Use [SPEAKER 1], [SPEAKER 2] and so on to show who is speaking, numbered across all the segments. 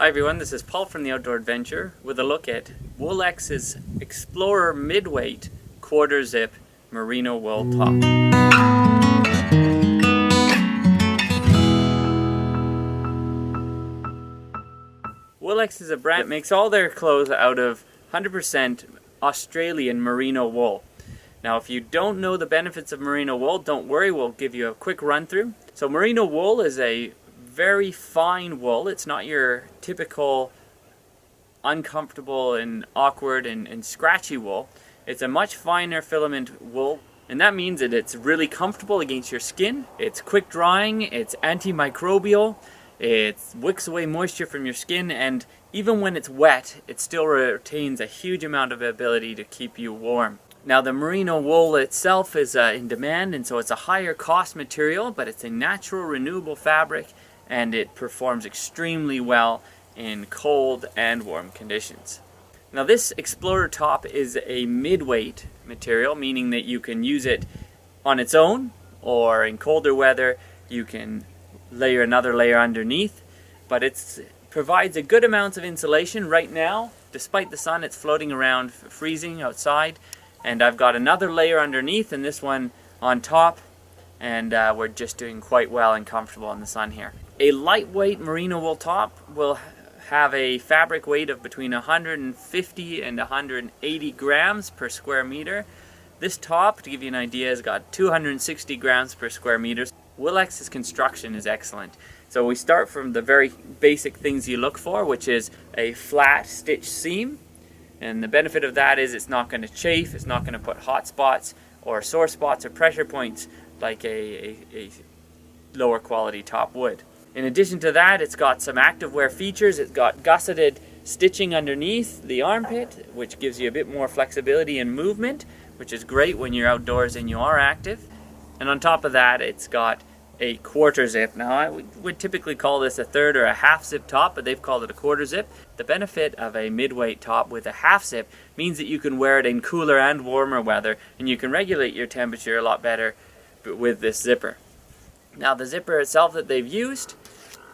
[SPEAKER 1] Hi everyone, this is Paul from the Outdoor Adventure with a look at Woolx's xPlorer Midweight Quarter Zip Merino Wool Top. Woolx is a brand that makes all their clothes out of 100% Australian merino wool. Now if you don't know the benefits of merino wool, don't worry, we'll give you a quick run through. So merino wool is a very fine wool. It's not your typical uncomfortable and awkward and scratchy wool. It's a much finer filament wool, and that means that it's really comfortable against your skin. It's quick drying, it's antimicrobial, it wicks away moisture from your skin, and even when it's wet, it still retains a huge amount of ability to keep you warm. Now the merino wool itself is in demand, and so it's a higher cost material, but it's a natural renewable fabric and it performs extremely well in cold and warm conditions. Now this xPlorer top is a midweight material, meaning that you can use it on its own, or in colder weather you can layer another layer underneath, but it provides a good amount of insulation. Right now, despite the sun, it's floating around freezing outside, and I've got another layer underneath and this one on top, and we're just doing quite well and comfortable in the sun here. A lightweight merino wool top will have a fabric weight of between 150 and 180 grams per square meter. This top, to give you an idea, has got 260 grams per square meter. Woolx's construction is excellent. So we start from the very basic things you look for, which is a flat stitch seam. And the benefit of that is it's not going to chafe, it's not going to put hot spots or sore spots or pressure points like a lower quality top would. In addition to that, it's got some activewear features. It's got gusseted stitching underneath the armpit, which gives you a bit more flexibility and movement, which is great when you're outdoors and you are active. And on top of that, it's got a quarter zip. Now I would typically call this a third or a half zip top, but they've called it a quarter zip. The benefit of a midweight top with a half zip means that you can wear it in cooler and warmer weather, and you can regulate your temperature a lot better with this zipper. Now the zipper itself that they've used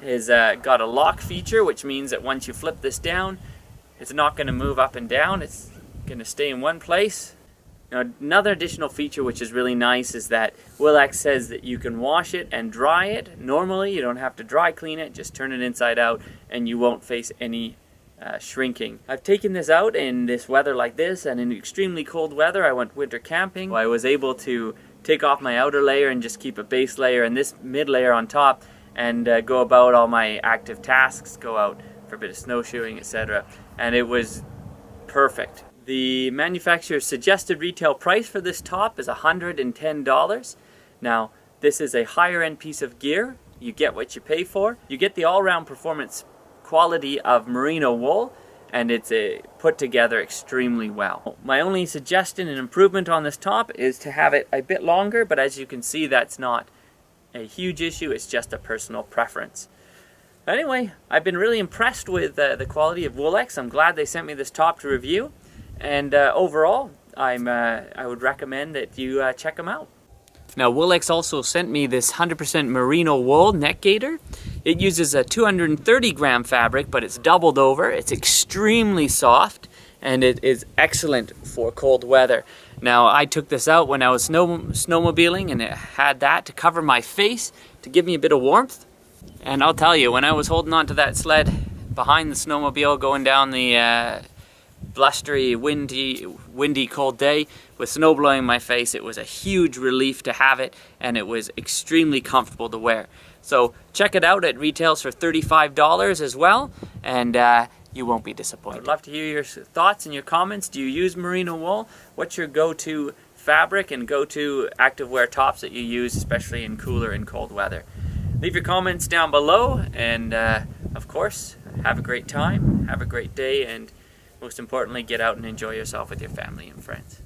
[SPEAKER 1] is got a lock feature, which means that once you flip this down, it's not going to move up and down, it's going to stay in one place. Now another additional feature which is really nice is that Woolx says that you can wash it and dry it. Normally you don't have to dry clean it, just turn it inside out and you won't face any shrinking. I've taken this out in this weather like this, and in extremely cold weather I went winter camping. I was able to take off my outer layer and just keep a base layer and this mid layer on top, and go about all my active tasks, go out for a bit of snowshoeing, etc. And it was perfect. The manufacturer's suggested retail price for this top is $110. Now, this is a higher end piece of gear. You get what you pay for. You get the all-round performance quality of merino wool, and it's put together extremely well. My only suggestion and improvement on this top is to have it a bit longer, but as you can see, that's not a huge issue, it's just a personal preference. Anyway, I've been really impressed with the quality of Woolx. I'm glad they sent me this top to review, and overall I would recommend that you check them out. Now Woolx also sent me this 100% merino wool neck gaiter. It uses a 230 gram fabric, but it's doubled over. It's extremely soft and it is excellent for cold weather. Now I took this out when I was snowmobiling, and it had that to cover my face to give me a bit of warmth. And I'll tell you, when I was holding on to that sled behind the snowmobile going down the blustery, windy, cold day with snow blowing in my face, it was a huge relief to have it, and it was extremely comfortable to wear. So check it out. It retails for $35 as well, and you won't be disappointed. I'd love to hear your thoughts and your comments. Do you use merino wool? What's your go-to fabric and go-to activewear tops that you use, especially in cooler and cold weather? Leave your comments down below, and of course, have a great time, have a great day, and most importantly, get out and enjoy yourself with your family and friends.